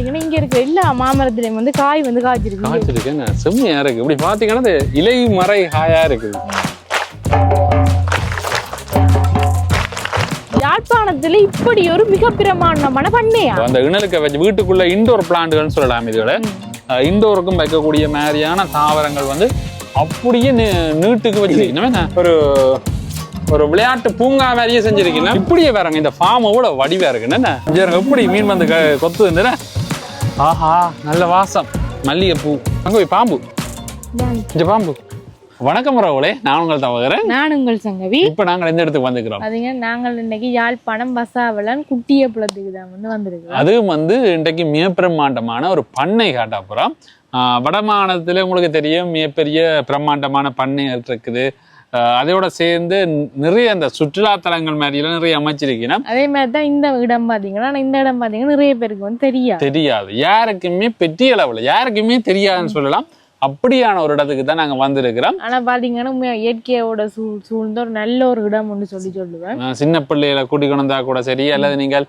பாத்தீங்கன்னா இங்க இருக்க எல்லா மாமரத்திலயும் வந்து காய் வந்து காய்ச்சிருக்கு செம்மையா இருக்கு. இப்படி பாத்தீங்கன்னா இலை மறை காயா இருக்குது. யாழ்ப்பாணத்துல இப்படி ஒரு மிக பிரமாண்டமான பண்ணையா அந்த இணலுக்க வச்சு வீட்டுக்குள்ள இண்டோர் பிளான்ட்கள்னு சொல்லலாம். இதுகளை இண்டோருக்கும் வைக்கக்கூடிய மாதிரியான தாவரங்கள் வந்து அப்படியே நீட்டுக்கு வச்சிருக்கீங்க. ஒரு விளையாட்டு பூங்கா மாதிரியே செஞ்சிருக்கீங்க. இப்படியே வேறங்க இந்த ஃபார்மோட வடிவா இருக்குன்னு எப்படி மீன் வந்து கொத்து இருந்துன்னா ஆஹா நல்ல வாசம். மல்லிகைப்பூ அங்க போய் பாம்பு இந்த பாம்பு. வணக்கம் ராவுலே, நான் உங்கள் தவகிறேன். நான் உங்கள் சங்கவி. இப்ப நாங்கள் எந்த இடத்துக்கு வந்துக்கிறோம்? அதுங்க நாங்கள் இன்னைக்கு யாழ்ப்பாணம் பசாவளன் குட்டிய புலத்துக்கு தான் வந்து வந்திருக்கோம். அது வந்து இன்றைக்கு மிக பிரம்மாண்டமான ஒரு பண்ணை காட்டாப்புறம். வடமாநிலத்துல உங்களுக்கு தெரியும் மிகப்பெரிய பிரம்மாண்டமான பண்ணை இருக்குது. அதோட சேர்ந்து நிறைய அந்த சுற்றுலா தலங்கள் மாதிரிலாம் நிறைய அமைச்சிருக்கீங்கன்னா அதே மாதிரிதான் இந்த இடம் பாத்தீங்கன்னா இந்த இடம் பாத்தீங்கன்னா நிறைய பேருக்கு வந்து தெரியாது. யாருக்குமே பெரிய அளவுல யாருக்குமே தெரியாதுன்னு சொல்லலாம். அப்படியான ஒரு இடத்துக்கு தான் நாங்க வந்திருக்கிறோம். ஆனா பாத்தீங்கன்னா இயற்கையோட சூழ்ந்த ஒரு நல்ல ஒரு இடம் ஒன்று சொல்லுவேன். சின்ன பிள்ளைகளை கூட்டிக் கொண்டா கூட சரி, அல்லது நீங்கள்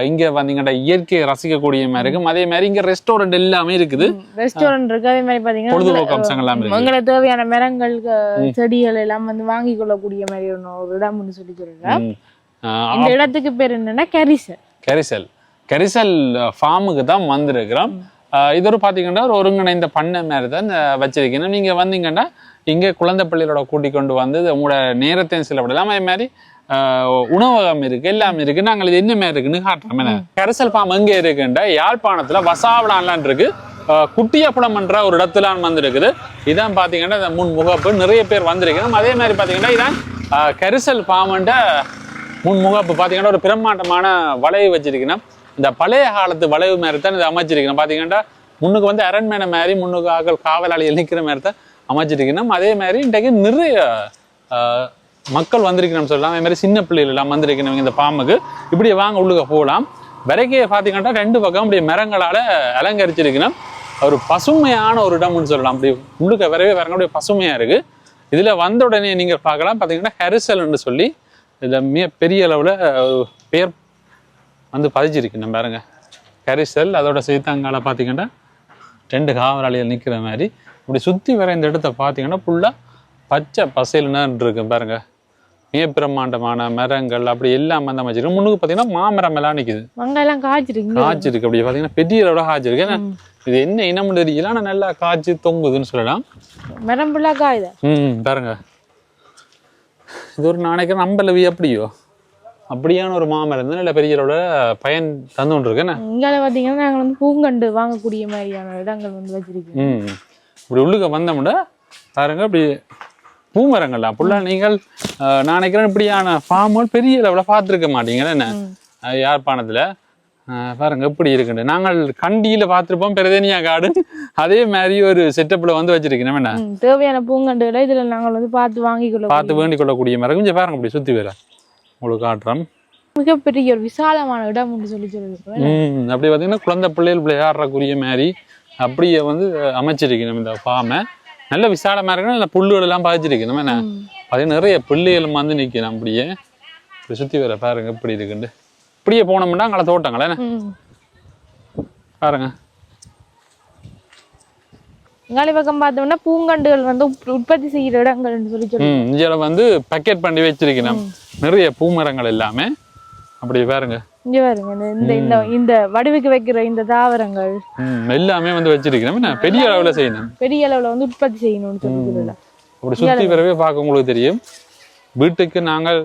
இங்க வந்தீங்கன்னா இயற்கையை ரசிக்கக்கூடிய மாதிரி இருக்கும். அதே மாதிரி இங்க ரெஸ்டாரண்ட் எல்லாமே இருக்குது. ரெஸ்டாரண்ட் இருக்கு. அதே மாதிரி பாத்தீங்கன்னா பொழுதுபோக்கு அம்சங்கள் எல்லாம் இருக்கு. உங்களுக்கு தேவையான மரங்கள் செடிகள் எல்லாம் வந்து வாங்கி கொள்ளக்கூடிய மாதிரி ஒரு இடம் ஒன்று சொல்லுவேன். இந்த இடத்துக்கு பேர் என்னன்னா கரிசல் ஃபார்முக்கு தான் வந்திருக்கிறோம். இது ஒரு பார்த்தீங்கன்னா ஒரு ஒருங்கிணைந்த பண்ணை மாதிரி தான் வச்சிருக்கீங்க. நீங்கள் வந்தீங்கன்னா இங்கே குழந்தை பிள்ளைகளோட கூட்டிக் கொண்டு வந்து உங்களோட நேரத்தையும் செலவிடலாம். அதே மாதிரி உணவகம் இருக்கு, எல்லாமே இருக்கு. நாங்கள் இது என்ன மாதிரி இருக்குன்னு காட்டுறோம். கரிசல் ஃபார்ம் எங்கே இருக்குன்ற யாழ்ப்பாணத்துல வசாவளான்லாம் இருக்கு. குட்டியப்பளம்ன்ற ஒரு இடத்துல வந்திருக்குது. இதான் பார்த்தீங்கன்னா இந்த முன் முகப்பு நிறைய பேர் வந்திருக்கணும். அதே மாதிரி பார்த்தீங்கன்னா இதான் கரிசல் ஃபார்ம்ன்ற முன் முகப்பு பார்த்தீங்கன்னா ஒரு பிரம்மாண்டமான வளைவு வச்சிருக்கணும். இந்த பழைய காலத்து வளைவு மாதிரி தான் இதை அமைச்சிருக்கணும். பார்த்தீங்கன்னா முன்னுக்கு வந்து அரண்மனை மாதிரி முன்னுக்கு ஆக்கள் காவலாளிகள் நிற்கிற மாதிரி தான் அமைச்சிருக்கணும். அதே மாதிரி இன்றைக்கு நிறைய மக்கள் வந்திருக்கணும்னு சொல்லலாம். அதே மாதிரி சின்ன பிள்ளைகள் எல்லாம் வந்திருக்கணும் இந்த பாம்புக்கு. இப்படியே வாங்க உள்ளுக்க போகலாம். வரைக்கையை பார்த்தீங்கன்னா ரெண்டு பக்கம் இப்படி மரங்களால் அலங்கரிச்சிருக்கணும். ஒரு பசுமையான ஒரு இடம்னு சொல்லலாம். அப்படி உள்ளுக்க வரவே அப்படியே பசுமையாக இருக்கு. இதில் வந்த உடனே நீங்கள் பார்க்கலாம். பார்த்தீங்கன்னா கரிசல்னு சொல்லி இதில் மிக பெரிய அளவில் பேர் வந்து பதிச்சிருக்கு. நம்ம பாருங்க கரிசல். அதோட சேர்த்தாங்கால பார்த்தீங்கன்னா ரெண்டு காவலாளிகள் நிற்கிற மாதிரி இப்படி சுற்றி வர இந்த இடத்த பார்த்தீங்கன்னா ஃபுல்லாக பச்சை பசைல்னு இருக்கு. பாருங்க மிக பிரம்மாண்டமான மரங்கள் அப்படி எல்லாம் வந்து அமைச்சிருக்கு. முன்னுக்கு பார்த்தீங்கன்னா மாமரம் எல்லாம் நிற்குது. காய்ச்சிருக்கு. அப்படி பார்த்தீங்கன்னா பெரிய அளவில் காய்ச்சிருக்கு. ஏன்னா இது என்ன இனம் தெரியல, ஆனால் நல்லா காய்ச்சி தொங்குதுன்னு சொல்லலாம். மரம் ஃபுல்லாக காயுது. பாருங்க இது ஒரு நாளைக்கு நம்பலவி அப்படியோ அப்படியான ஒரு மாமரம் நல்ல பெரிய பயன் தந்து கொண்டு இருக்கு. இங்கே பார்த்தீங்கன்னா நாங்கள் வந்து பூங்கண்டு வாங்கக்கூடிய மாதிரியான இடங்கள் வந்து வச்சிருக்கோம். இப்படி உள்ளுக்க வந்தோம்னா பாருங்க இப்படி பூமரங்கள் அப்படிலாம் நீங்கள் நான் நினைக்கிறேன் இப்படியான ஃபார்ம்கள் பெரிய அளவில் பார்த்துருக்க மாட்டீங்கன்னு என்ன யாழ்ப்பாணத்தில் பாருங்க எப்படி இருக்குன்னு. நாங்கள் கண்டியில் பார்த்துருப்போம் பெருதனியா காடு. அதே மாதிரி ஒரு செட்டப்பில் வந்து வச்சிருக்கேன். என்ன தேவையான பூங்கண்டுகளை இதில் நாங்கள் வந்து பார்த்து வேண்டிக் கொள்ளக்கூடிய மரம். கொஞ்சம் பாருங்க இப்படி சுற்றி வர உங்களுக்கு காட்டுறோம். மிகப்பெரிய ஒரு விசாலமான இடம் அப்படி பார்த்தீங்கன்னா குழந்தை பிள்ளைகள் விளையாடுறக்கூடிய மாதிரி அப்படியே வந்து அமைச்சிருக்கணும் இந்த ஃபார்மை. நல்ல விசாலமாக இருக்கணும். நல்ல புல்லுகள் எல்லாம் பாய்ச்சிருக்கணும். என்ன பார்த்தீங்கன்னா நிறைய பிள்ளைகளும் வந்து நிற்கணும். அப்படியே இப்படி சுற்றி வர பாருங்க இப்படி இருக்குண்டு. இப்படியே போனோம்னா அங்கே தோட்டங்களே என்ன பாருங்க. பக்கம் பார்த்தோம்னா பூங்கண்டுகள் வந்து உற்பத்தி செய்யற இடங்கள்னு சொல்லி இதில் வந்து பேக்கெட் பண்ணி வச்சிருக்கணும் நிறைய பூமரங்கள் எல்லாமே. அப்படி பாருங்க இங்க பாருங்க இந்த வடிவுக்கு வைக்கிற இந்த தாவரங்கள் எல்லாமே வந்து வச்சிருக்கணும். பெரிய அளவுல செய்யணும். பெரிய அளவுல வந்து உற்பத்தி செய்யணும்னு சொல்லி அப்படி சுத்தி வரவே பார்க்க உங்களுக்கு தெரியும். வீட்டுக்கு நாங்கள்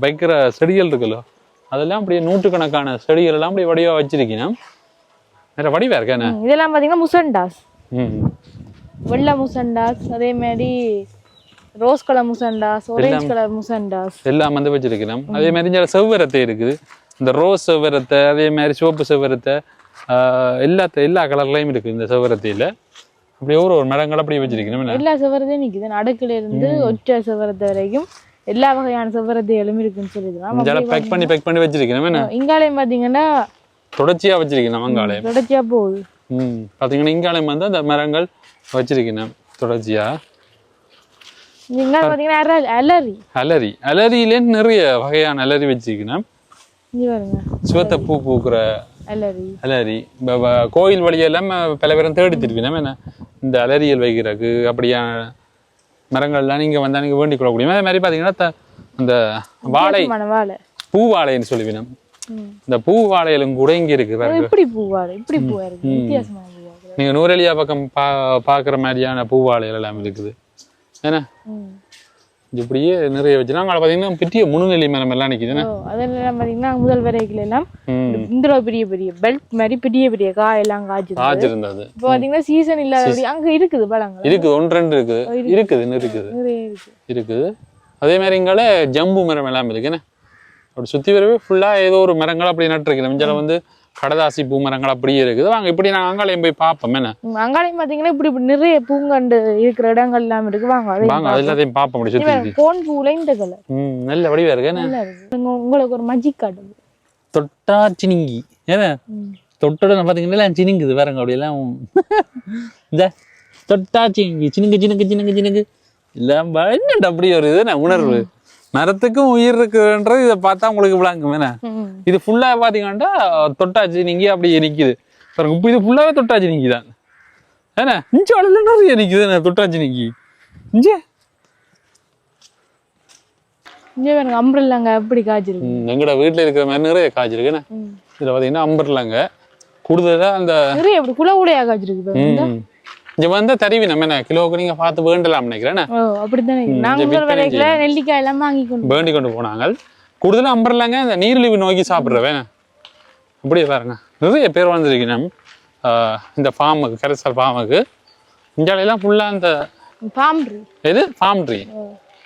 வைக்கிற செடிகள் இருக்குல்ல அதெல்லாம் அப்படியே நூற்றுக்கணக்கான செடிகள் எல்லாம் அப்படி வடிவா வச்சிருக்கணும். வேற வடிவா இருக்கேன். இதெல்லாம் பாத்தீங்கன்னா முசண்டாஸ், வெள்ளை முசண்டாஸ், அதே மாதிரி ரோஸ் கலர் முசண்டாஸ், ஆரஞ்சு கலர் முசண்டாஸ் எல்லாம் வந்து வச்சிருக்கிறோம். அதே மாதிரி செவ்வரத்தை இருக்குது. இந்த ரோஸ் செவ்வரத்தை, அதே மாதிரி சிவப்பு செவ்வரத்தை, எல்லா கலர்லயும் இருக்கு இந்த செவ்வரத்தையில. அப்படியே ஒரு மரங்கள் அப்படி வச்சிருக்கணும். எல்லா செவ்வரத்தையும் நிக்குது. அடுக்குல இருந்து ஒற்றை செவ்வரத்தை வரைக்கும் எல்லா வகையான செவ்வரத்தைகளும் இருக்குன்னு சொல்லிக்கலாம். பேக் பண்ணி வச்சிருக்கணும். இங்காலயம் பாத்தீங்கன்னா தொடர்ச்சியா வச்சிருக்கணும். அங்காலயம் தொடர்ச்சியா போகுது. பாத்தீங்கன்னா இங்காலயம் வந்து அந்த மரங்கள் வச்சிருக்கணும் தொடர்ச்சியா. அலரியில நிறைய வகையான அலரி வச்சிருக்கணும். சிவத்த பூ பூக்குற அலரி கோயில் வழியெல்லாம் பல பேரும் தேடி திருப்பினோம் என்ன இந்த அலரியல் வைக்கிறதுக்கு அப்படியான மரங்கள்லாம் நீங்க வந்தா நீங்க வேண்டிக் கொள்ளக்கூடிய அதே மாதிரி பாத்தீங்கன்னா இந்த வாழை பூ வாழைன்னு சொல்லுவினோம் இந்த பூ வாழையிலும் கூட இங்க இருக்கு நீங்க நூரெலியா பக்கம் பாக்குற மாதிரியான பூ வாழைகள் எல்லாம் இருக்குது ஏன்னா இப்படியே நிறைய வச்சு நாங்க பாத்தீங்கன்னா பெரிய முனுநெல்லி மரம் எல்லாம் நிக்குது அதெல்லாம் பாத்தீங்கன்னா முதல் வரைக்கும் எல்லாம் இந்த பெரிய பெரிய பெல்ட் மாதிரி பெரிய பெரிய காயெல்லாம் காய்ச்சிருந்தது இப்போ பாத்தீங்கன்னா சீசன் இல்லாத அங்க இருக்குது பழங்கள் இருக்குது 1-2 இருக்குது அதே மாதிரி இங்கால ஜம்பு மரம் எல்லாம் இருக்குன்னு அப்படி சுத்தி வரவே ஃபுல்லா ஏதோ ஒரு மரங்கள் அப்படி நட்டுருக்கு மிஞ்சால வந்து கடதாசி பூ மரங்கள் அப்படியே இருக்குது வாங்க இப்படி நான் அங்காளையும் போய் பார்ப்போம் என்ன அங்காளையும் பாத்தீங்கன்னா இப்படி நிறைய பூங்கண்டு இருக்கிற இடங்கள் எல்லாம் இருக்கு வாங்க அது எல்லாத்தையும் பார்ப்போம் அப்படி சுத்தி கோன் பூல இந்த கலர் நல்ல வடிவா இருக்கு உங்களுக்கு ஒரு மஜிக் காட்டுது தொட்டா சினிங்கி ஏன்னா தொட்டோட பாத்தீங்கன்னா சினிங்குது வேறங்க அப்படி எல்லாம் இந்த தொட்டா சினிங்கி சினுங்கு எல்லாம் என்னண்டா அப்படி ஒரு இது உணர்வு மரத்துக்கும் உயிர் இருக்குன்றது இதை பார்த்தா உங்களுக்கு விளங்கும் என்ன இது ஃபுல்லா பாத்தீங்கன்னா தொட்டாச்சு நீங்க அப்படி நிக்குது பாருங்க இப்ப இது ஃபுல்லாவே தொட்டாச்சு நீங்கிதான் ஏன்னா இஞ்சி வளர்ல நிறைய நிக்குது தொட்டாச்சு நீங்கி இஞ்சி அம்பர்லாங்க எப்படி காய்ச்சிருக்கு எங்கட வீட்டுல இருக்கிற மாதிரி நிறைய காய்ச்சிருக்கு என்ன இதுல பாத்தீங்கன்னா அம்பர்லாங்க கூடுதலா அந்த நிறைய எப்படி குல கூடையா காய்ச்சிருக்கு இங்க வந்து தருவி நம்ம என்ன கிலோவுக்கு நீங்க பார்த்து வேண்டலாம் நினைக்கிறேன் நெல்லிக்காய் எல்லாம் வேண்டி கொண்டு போனாங்க கூடுதலா அம்பர்லாங்க இந்த நீரிழிவு நோக்கி சாப்பிடுறவேன் அப்படியே பாருங்க நிறைய பேர் வந்துருக்கணும் இந்த ஃபார்முக்கு கரைசல் ஃபார்முக்கு இந்தியாவிலாம் ஃபுல்லா இந்த ஃபார்ம் ட்ரீ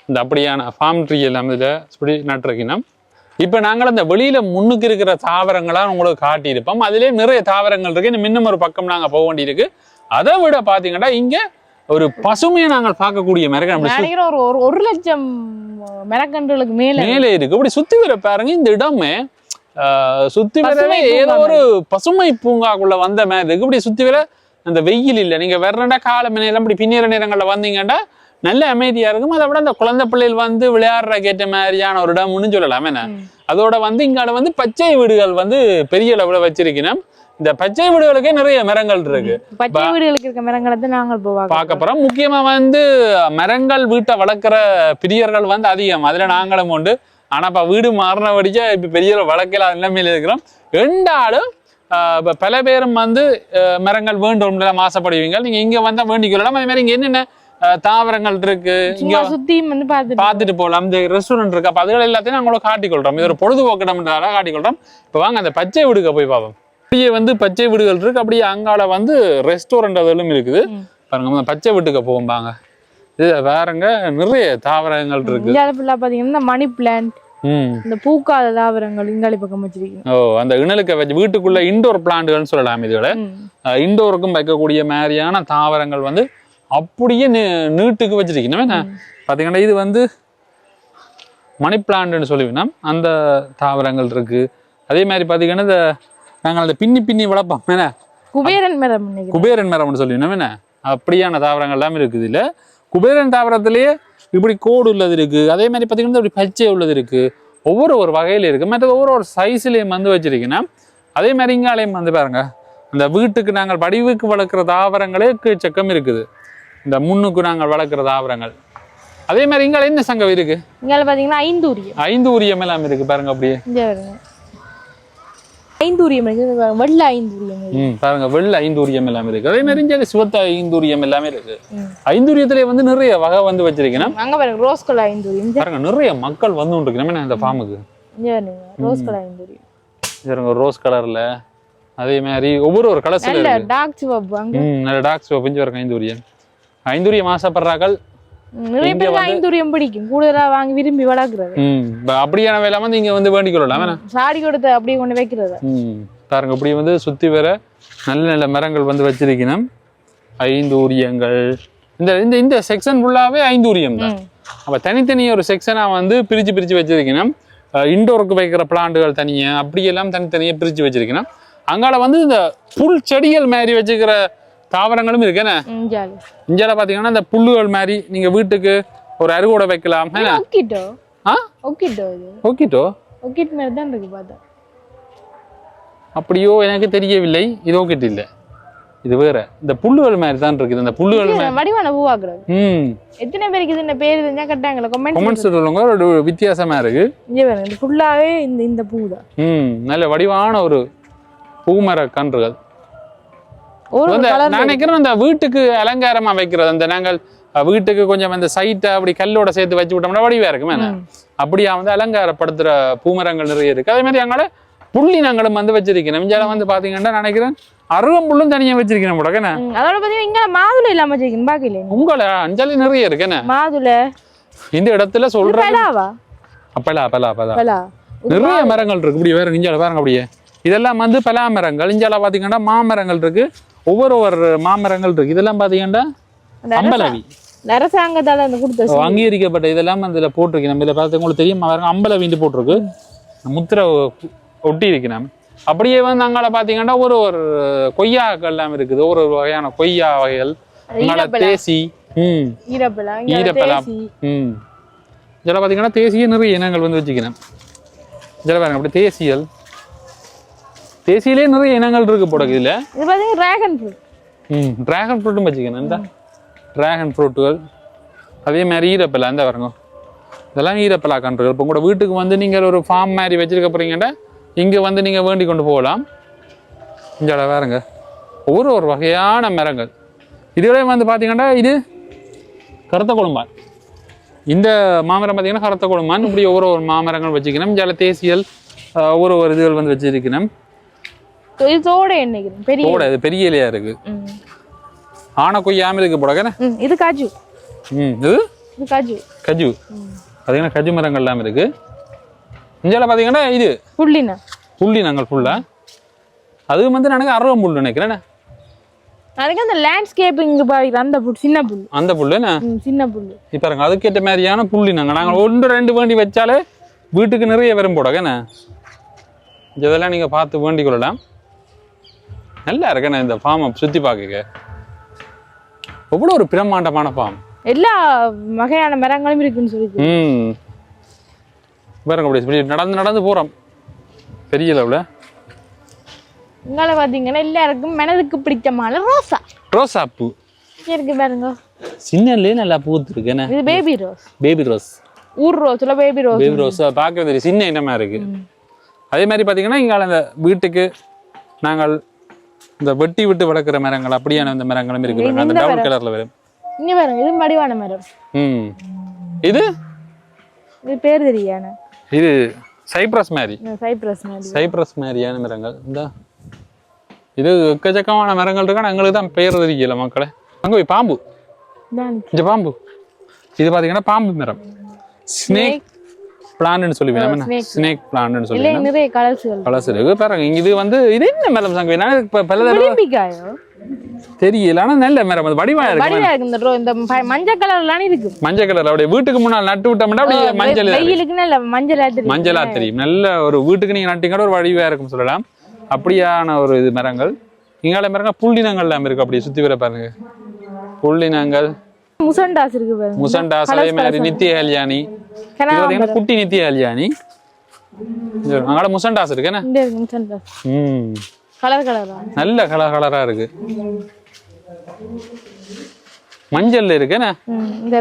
இந்த அப்படியான ஃபார்ம் ட்ரீ எல்லாம் இதுல இப்படி நட்டுருக்கணும் இப்ப நாங்கள் அந்த வெளியில முன்னுக்கு இருக்கிற தாவரங்களா உங்களுக்கு காட்டியிருப்போம் அதுலயே நிறைய தாவரங்கள் இருக்கு இன்னும் ஒரு பக்கம் நாங்க போக வேண்டியிருக்கு அதை விட பாத்தீங்கன்னா இங்க ஒரு பசுமையை நாங்கள் பார்க்கக்கூடிய மரக்கன்று ஒரு லட்சம் மரக்கன்றுகளுக்கு மேலே இருக்கு இப்படி சுத்தி வர பாருங்க இந்த இடமே சுத்தி வரவே ஏதோ ஒரு பசுமை பூங்காக்குள்ள வந்த மாதிரி இருக்கு இப்படி சுத்தி வர அந்த வெயில் இல்லை நீங்க வேறண்டா கால நேரம் இப்படி பின்னேற நேரங்கள்ல வந்தீங்கன்னா நல்ல அமைதியா இருக்கும் அதை விட அந்த குழந்தை பிள்ளைகள் வந்து விளையாடுற கேட்ட மாதிரியான ஒரு இடம்னு சொல்லலாம் என்ன அதோட வந்து இங்கால வந்து பச்சை வீடுகள் வந்து பெரிய அளவுல வச்சிருக்கணும் இந்த பச்சை வீடுகளுக்கே நிறைய மரங்கள் இருக்கு பச்சை வீடுகளுக்கு இருக்க மரங்களை தான் நாங்கள் பார்க்க போறோம் முக்கியமா வந்து மரங்கள் வீட்டை வளர்க்குற பிரியர்கள் வந்து அதிகம் அதுல நாங்களும் உண்டு ஆனா இப்ப வீடு மாறினபடியா இப்ப பெரிய வளர்க்கல நிலைமையில இருக்கிறோம் ரெண்டாலும் பல பேரும் வந்து மரங்கள் வேண்டும் ஆசைப்படுவீங்க நீங்க இங்க வந்தா வேண்டிக் கொள்ளலாம் அதே மாதிரி இங்க என்னென்ன தாவரங்கள் இருக்கு இங்க சுத்தியும் வந்து பாத்துட்டு போகலாம் இந்த ரெஸ்டாரண்ட் இருக்கு அப்ப அதுகள் எல்லாத்தையும் நாங்களும் காட்டிக்கொள்றோம் இது ஒரு பொழுதுபோக்கிடம்ன்றதால காட்டிக்கொள்றோம் இப்ப வாங்க அந்த பச்சை வீடுக்கு போய் பார்ப்போம் அப்படியே வந்து பச்சை வீடுகள் இருக்கு அப்படியே அங்கால வந்து ரெஸ்டாரண்ட் அதுலும் இருக்குது பாருங்க பச்சை வீட்டுக்கு போகும்பாங்க இது வேறங்க நிறைய தாவரங்கள் இருக்கு பாத்தீங்கன்னா மணி பிளான்ட் இந்த பூக்காத தாவரங்கள் இங்காலி பக்கம் வச்சிருக்கீங்க அந்த இணலுக்கு வச்சு வீட்டுக்குள்ள இண்டோர் பிளான்ட்கள்னு சொல்லலாம் இதுகளை இண்டோருக்கும் வைக்கக்கூடிய மாதிரியான தாவரங்கள் வந்து அப்படியே நீட்டுக்கு வச்சிருக்கீங்க பாத்தீங்கன்னா இது வந்து மணி பிளான்ட்னு சொல்லுவீங்கன்னா அந்த தாவரங்கள் இருக்கு அதே மாதிரி பாத்தீங்கன்னா இந்த நாங்கள் அந்த பின்னி வளர்ப்போம் என்ன குபேரன் மரம்னு சொல்லுவீங்க என்ன அப்படியான தாவரங்கள் எல்லாமே இருக்குது இல்ல குபேரன் தாவரத்திலேயே இப்படி கோடு உள்ளது இருக்கு அதே மாதிரி பாத்தீங்கன்னா இப்படி பச்சை உள்ளது இருக்கு ஒவ்வொரு வகையில இருக்கு மற்றது ஒவ்வொரு சைஸ்லயும் வந்து வச்சிருக்கீங்கன்னா அதே மாதிரி இங்காலையும் வந்து பாருங்க இந்த வீட்டுக்கு நாங்கள் வடிவுக்கு வளர்க்குற தாவரங்களே சக்கம் இருக்குது இந்த முன்னுக்கு நாங்கள் வளர்க்குற தாவரங்கள் அதே மாதிரி இங்கால என்ன சங்கம் இருக்கு இங்கால பாத்தீங்கன்னா ஐந்தூரியம் எல்லாம் இருக்கு பாருங்க அப்படியே ஐந்தூரியம் வெள்ள ஐந்தூரியம் பாருங்க வெள்ள ஐந்தூரியம் எல்லாமே இருக்கு அதே மாதிரி சிவத்த ஐந்தூரியம் எல்லாமே இருக்கு ஐந்தூரியத்திலே வந்து நிறைய வகை வந்து வச்சிருக்கேன் அங்க பாருங்க ரோஸ் கலர் ஐந்தூரியம் பாருங்க நிறைய மக்கள் வந்து இருக்கணும் இந்த ஃபார்முக்கு ரோஸ் கலர் ஐந்தூரியம் பாருங்க ரோஸ் கலர்ல அதே மாதிரி ஒவ்வொரு கலர்ஸ்ல இருக்கு டார்க் சிவப்பு நல்ல டார்க் சிவப்பு பிஞ்சு வர ஐந்தூரியம் ஆசைப்படுறார்கள் நிறைய பேருக்கு ஐந்தூரியம் பிடிக்கும் கூடுதலா வாங்கி விரும்பி வளர்க்குறது அப்படியான வேலை வந்து இங்க வந்து வேண்டிக் கொள்ளலாம் சாடி கொடுத்து அப்படியே கொண்டு வைக்கிறது பாருங்க இப்படி வந்து சுத்தி வர நல்ல நல்ல மரங்கள் வந்து வச்சிருக்கணும் ஐந்தூரியங்கள் இந்த இந்த செக்ஷன் ஃபுல்லாவே ஐந்தூரியம் தான் அப்ப தனித்தனி ஒரு செக்ஷனா வந்து பிரிச்சு வச்சிருக்கணும் இண்டோருக்கு வைக்கிற பிளான்ட்டுகள் தனியா அப்படியெல்லாம் தனித்தனியா பிரிச்சு வச்சிருக்கணும் அங்கால வந்து இந்த புல் செடிகள் மாதிரி வச்சுக்கிற தாவரங்களும் இருக்கு என்ன இஞ்சால பாத்தீங்கன்னா இந்த புல்லுகள் மாதிரி நீங்க வீட்டுக்கு ஒரு அருகோட வைக்கலாம் அப்படியோ எனக்கு தெரியவில்லை. இதோ கிட்ட இல்லை, இது வேற. இந்த புல்லுகள் மாதிரி தான் இருக்குது. இந்த புல்லுகள் வடிவான பூவாக்குறது. எத்தனை பேருக்கு இது இந்த பேர் தெரிஞ்சா கட்டாங்களா கமெண்ட்ஸ் சொல்லுங்க. ஒரு வித்தியாசமா இருக்கு. இங்க பாருங்க, இது ஃபுல்லாவே இந்த பூ தான். நல்ல வடிவான ஒரு பூமர கன்றுகள். நான் நினைக்கிறேன் அந்த வீட்டுக்கு அலங்காரமா வைக்கிறது, அந்த நாங்கள் வீட்டுக்கு கொஞ்சம் அந்த சைட்டை அப்படி கல்லோட சேர்த்து வச்சு விட்டோம்னா வடிவா இருக்குமே, அப்படியா வந்து அலங்காரப்படுத்துற பூமரங்கள் நிறைய இருக்கு. அதே மாதிரி அங்கால புள்ளினங்களும் வந்து வச்சிருக்கணும். இங்கே வந்து பாத்தீங்கன்னா நினைக்கிறேன் அருகம்புல்லும் தனியா வச்சிருக்கேன் போடக்கண்ணே. அதோட பாத்தீங்கன்னா இங்க மாதுளை இல்லாம வச்சிருக்கேன் பாக்கல. உங்களை அஞ்சலி நிறைய இருக்குண்ணே மாதுளை இந்த இடத்துல சொல்றேன். நிறைய மரங்கள் இருக்கு. இப்படி வேற இஞ்சால பாருங்க, அப்படியே இதெல்லாம் வந்து பலா மரங்கள். இஞ்சால பாத்தீங்கன்னா மாமரங்கள் இருக்கு, ஒவ்வொரு மாமரங்கள் இருக்கு. இதெல்லாம் பாத்தீங்கன்னா அம்பலவி அரசாங்கத்தால அங்கீகரிக்கப்பட்ட இதெல்லாம் இதுல போட்டிருக்கு. நம்ம இதில் பார்த்து உங்களுக்கு தெரியும் பாருங்க, அம்பலவின்னு போட்டிருக்கு, முத்திரை ஒட்டி இருக்கணும். அப்படியே வந்து அங்கால பாத்தீங்கன்னா ஒரு கொய்யாக்கள் எல்லாம் இருக்குது, ஒரு வகையான கொய்யா வகைகள். தேசி ஈரப்பழம் இதெல்லாம் பாத்தீங்கன்னா தேசிய நிறைய இனங்கள் வந்து வச்சுக்கணும். இதெல்லாம் பாருங்க, அப்படி தேசியல் தேசியிலே நிறைய இனங்கள் இருக்கு போடுறது. இதுல டிராகன் ஃப்ரூட் டிராகன் ஃப்ரூட்டும் வச்சுக்கணும். இந்த டிராகன் ஃப்ரூட்டுகள் அதே மாதிரி ஈரப்பழம் அந்த பாருங்க, இதெல்லாம் ஈரப்பழா கன்றுகள். இப்போ உங்களோட வீட்டுக்கு வந்து நீங்கள் ஒரு ஃபார்ம் மாதிரி வச்சிருக்க போறீங்கன்னா இங்கே வந்து நீங்கள் வேண்டி கொண்டு போகலாம். இங்கே வேறுங்க ஒவ்வொரு வகையான மரங்கள். இதுவே வந்து பார்த்தீங்கன்னா இது கருத்த கொழும்பான். இந்த மாமரம் பார்த்தீங்கன்னா கருத்த கொழும்பான். இப்படி ஒவ்வொரு மாமரங்கள் வச்சுக்கணும். இங்கே தேசியல் ஒவ்வொரு இதுகள் வந்து வச்சிருக்கணும். இது பெரிய இலையா இருக்கு. ஆன கொய்யாம இருக்கு போடக்கண்ணே. இது காஜு. இது காஜு கஜு. பார்த்தீங்கன்னா கஜு மரங்கள் எல்லாம் இருக்கு. இஞ்சால பாத்தீங்கன்னா இது புள்ளினங்கள் ஃபுல்லா. அது வந்து எனக்கு அருகம்புல் நினைக்கிறேன். அந்த லேண்ட்ஸ்கேப்பிங் அந்த சின்ன புல், அந்த புல்லு சின்ன புல்லு. இப்ப பாருங்க, அதுக்கேற்ற மாதிரியான புள்ளினங்க. நாங்கள் 1-2 வேண்டி வச்சாலே வீட்டுக்கு நிறைய வரும் போடக்கண்ணே. இதெல்லாம் நீங்க பார்த்து வேண்டிக் கொள்ளலாம். நல்லா இருக்கண்ணே இந்த ஃபார்மை சுத்தி பார்க்க. எவ்வளவு ஒரு பிரம்மாண்டமான ஃபார்ம். எல்லா வகையான மரங்களும் இருக்குன்னு சொல்லி பாருங்க, அப்படி நடந்து போறோம் பெரிய அளவுல. இங்கால பாத்தீங்கன்னா எல்லாருக்கும் மனதுக்கு பிடித்தமான ரோசா பூ இருக்கு பாருங்க. சின்னலே நல்லா பூத்து இருக்கு. இது பேபி ரோஸ் ஊர் ரோஸ்ல பேபி ரோஸ் பார்க்க தெரியும், சின்ன இனமா இருக்கு. அதே மாதிரி பாத்தீங்கன்னா இங்கால இந்த வீட்டுக்கு நாங்கள் இந்த வெட்டி விட்டு வளர்க்குற மரங்கள் அப்படியான இந்த மரங்களும் இருக்கு. அந்த டவுன் கலர்ல வரும். இங்க பாருங்க, இது மடிவான மரம். இது பேர் தெரியாது. இது சைப்ரஸ் மாதிரியான மரங்கள். இந்த இது எக்கச்சக்கமான மரங்கள் இருக்கா, எங்களுக்கு தான் பெயர் தெரியல மக்களே. அங்க போய் பாம்பு, இந்த பாம்பு இது பாத்தீங்கன்னா பாம்பு மரம். ஸ்னேக் பிளான்ட்னு சொல்லுவீங்க. ஸ்னேக் பிளான்ட்னு சொல்லுவீங்க. நிறைய கலர்ஸ் இருக்கு பாருங்க. இது வந்து இது என்ன மரம் சங்க? நான் பல தெரியல, ஆனா நல்ல மரம். அது வடிவா இருக்கு. இந்த மஞ்சள் கலர்லாம் இருக்கு. மஞ்சள் கலர் அப்படியே வீட்டுக்கு முன்னாடி நட்டு விட்டோம்னா அப்படியே மஞ்சளா தெரியும். நல்ல ஒரு வீட்டுக்கு நீங்க நட்டிங்கன்னா ஒரு வடிவா இருக்கும் சொல்லலாம். அப்படியான ஒரு இது மரங்கள். இங்கால மரங்கள் புள்ளினங்கள் எல்லாம் இருக்கு. அப்படியே சுத்தி வர பாருங்க, புள்ளினங்கள். முசண்டாஸ் இருக்கு பாருங்க. முசண்டாஸ் அதே மாதிரி நித்திய கல்யாணி. இது பாத்தீங்கன்னா குட்டி நித்திய கல்யாணி. அங்கால முசண்டாஸ் இருக்கு. கலர் கலரா நல்ல கலரா இருக்கு. மஞ்சள்ல இருக்கு,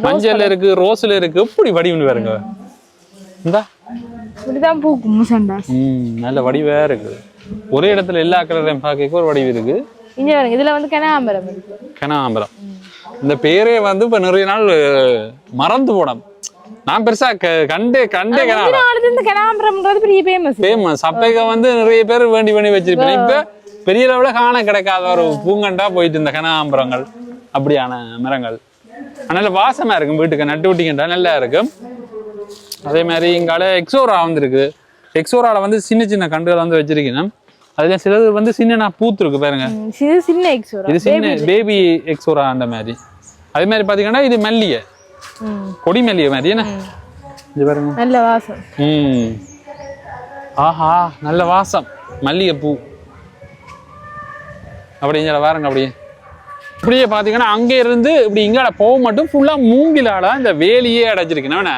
மஞ்சள்ல இருக்கு, ரோஸ்ல இருக்கு. எப்படி வடிவுன்னு பாருங்க. இந்தா இப்படிதான் பூக்கும் முசண்டாஸ். நல்ல வடிவா இருக்கு. ஒரே இடத்துல எல்லா கலரையும் பார்க்க ஒரு வடிவு இருக்கு. இங்க பாருங்க, இதுல வந்து கனகாம்பரம் இருக்கு. கனகாம்பரம் இந்த பேரே வந்து இப்ப நிறைய நாள் மறந்து போனோம். நான் பெருசா கண்டே ஃபேமஸ். அப்பைக்கு வந்து நிறைய பேர் வேண்டி வச்சிருப்பேன். இப்ப பெரிய அளவுல காண கிடைக்காத ஒரு பூங்கண்டா போயிட்டு இந்த கனகாம்பரங்கள் அப்படியான மரங்கள். அதனால வாசமா இருக்கும். வீட்டுக்கு நட்டு விட்டீங்கன்றா நல்லா இருக்கும். அதே மாதிரி இங்கால எக்ஸோரா வந்துருக்கு. எக்ஸோரால வந்து சின்ன சின்ன கண்டுகள் வந்து வச்சிருக்கணும். அதுல சிலது வந்து சின்ன பூத்து இருக்கு பாருங்க. சின்ன எக்ஸோரா, இது சின்ன பேபி எக்ஸோரா அந்த மாதிரி. அதே மாதிரி பாத்தீங்கன்னா இது மல்லிகை, கொடி மல்லிகை மாதிரி. என்ன இது பாருங்க, நல்ல வாசம். ஆஹா, நல்ல வாசம் மல்லிகை பூ. அப்படிங்கிற பாருங்க. அப்படியே பாத்தீங்கன்னா அங்கே இருந்து இப்படி இங்கால போக மட்டும் ஃபுல்லா மூங்கிலால இந்த வேலியே அடைச்சிருக்கேன்.